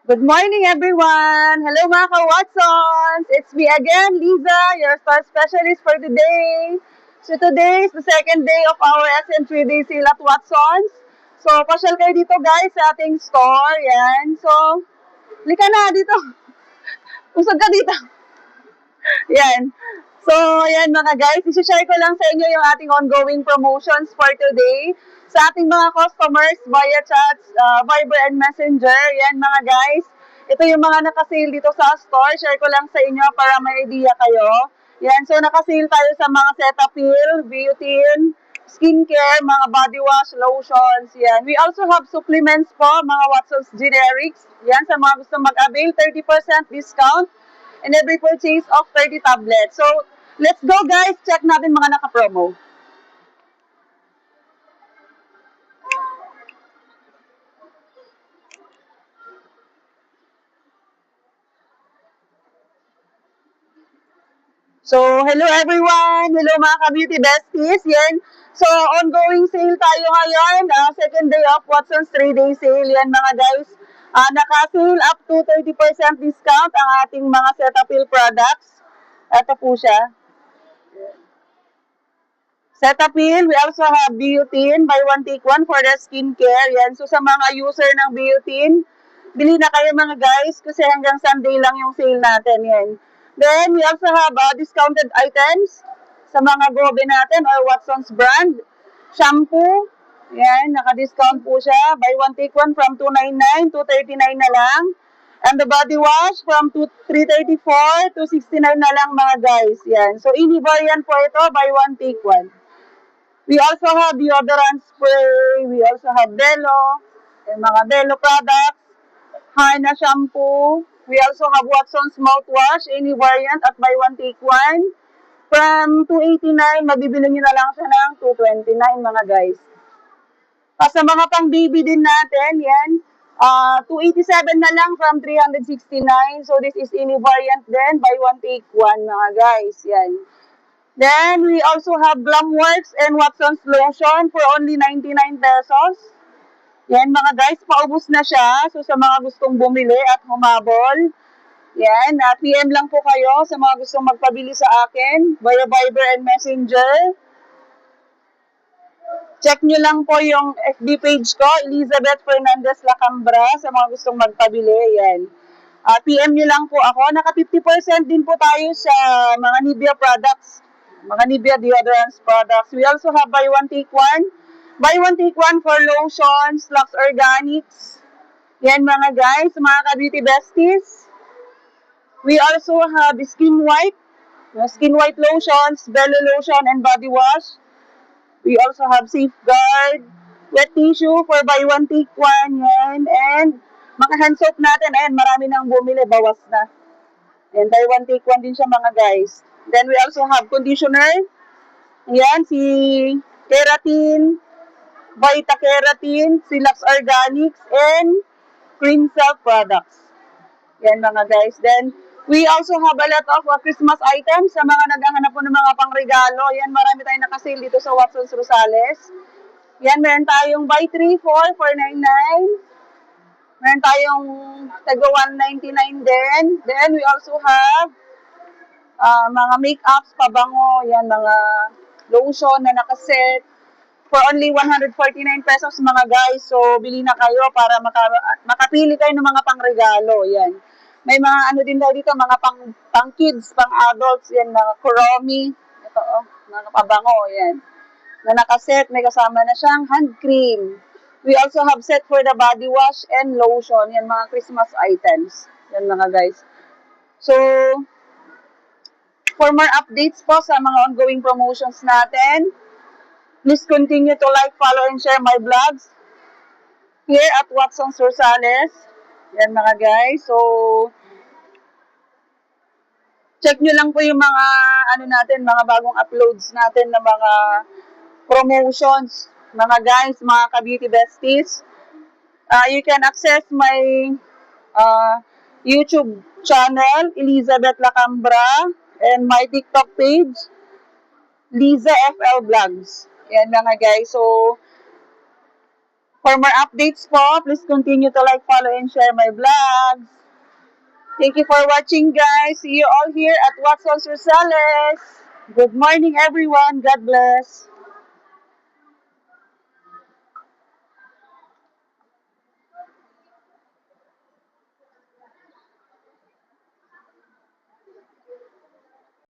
Good morning, everyone! Hello, mga ka-Watsons! It's me again, Liza, your store specialist for today. So today is the second day of our SN3 Day Sale at Watsons. So, pasyal kayo dito, guys, sa ating store. Yan. So, lika na dito. Usog ka dito. Yan. So, yan mga guys, isi-share ko lang sa inyo yung ating ongoing promotions for today sa ating mga customers via chats, Viber and Messenger. Yan mga guys, ito yung mga nakasale dito sa store. Share ko lang sa inyo para may idea kayo. Yan, so nakasale tayo sa mga Cetaphil, Biotin, skincare, mga body wash, lotions. Yan. We also have supplements po, mga Watsons Generics. Yan, sa mga gusto mag-avail, 30% discount and every purchase of 30 tablets. So, let's go guys, check natin mga naka-promo. So, hello everyone! Hello mga ka-beauty besties! Yan. So, ongoing sale tayo ngayon. Second day of Watson's 3-day sale. Yan mga guys. Naka-sale up to 30% discount ang ating mga Cetaphil products. Ito po siya. Cetaphil, we also have Biotin, buy one take one for the skincare. Yan. So sa mga user ng Biotin, bili na kayo mga guys kasi hanggang Sunday lang yung sale natin. Yan. Then we also have discounted items sa mga gobe natin or Watson's brand. Shampoo, yan, naka-discount po siya. Buy one take one from 299 to 39 na lang. And the body wash from 334 to 69 na lang mga guys. Yan. So ini variant po ito, buy one take one. We also have deodorant spray. We also have Bello. And mga Bello products. Hana shampoo. We also have Watson's mouthwash. Any variant at buy one take one. From 289, mabibili nyo na lang siya ng 229 mga guys. Sa mga pang baby din natin, yan. 287 na lang from 369. So this is any variant din. Buy one take one mga guys. Yan. Then, we also have Glamworks and Watson's Lotion for only 99 pesos. Yan mga guys, paubos na siya. So sa mga gustong bumili at humabol, yan, PM lang po kayo sa mga gustong magpabili sa akin via Viber and Messenger. Check nyo lang po yung FB page ko, Elizabeth Fernandez Lacambra, sa mga gustong magpabili. Yan. PM nyo lang po ako. Naka 50% din po tayo sa mga Nivea products. Mga Nivea deodorants products. We also have buy one take one. Buy one take one for lotions, Lux Organics. Yan mga guys, mga ka-beauty besties. We also have skin white lotions, Bello lotion and body wash. We also have Safeguard, wet tissue for buy one take one. Yan. And mga hand soap natin, ayan, marami nang bumili, bawas na. And buy one take one din siya mga guys. Then we also have conditioner. Yan, si Keratin, Vita Keratin, si Lux Organics, and Cream Cell products. Yan mga guys. Then, we also have a lot of Christmas items sa mga naghahanap po ng mga pangregalo. Yan, marami tayong nakasale dito sa Watson's Rosales. Yan, meron tayong buy 3, 4, 499. Meron tayong taga 199 din. Then, we also have mga make-ups, pabango, yan, mga lotion na nakaset for only 149 pesos mga guys. So, bili na kayo para makapili kayo ng mga pangregalo. Yan. May mga ano din daw dito, mga pang kids, pang adults, yan, mga Kuromi. Ito, mga pabango, yan. Na nakaset, may kasama na siyang hand cream. We also have set for the body wash and lotion. Yan, mga Christmas items. Yan mga guys. So, for more updates po sa mga ongoing promotions natin, please continue to like, follow, and share my vlogs here at Watson's Rosales. Yan mga guys. So, check nyo lang po yung mga ano natin, mga bagong uploads natin na mga promotions. Mga guys, mga ka-beauty besties. You can access my YouTube channel, Elizabeth Lacambra, and my TikTok page, Liza FL Vlogs. Yan mga guys. So, For more updates po, please continue to like, follow, and share my vlogs. Thank you for watching, guys. See you all here at Watson's Rosales. Good morning, everyone. God bless.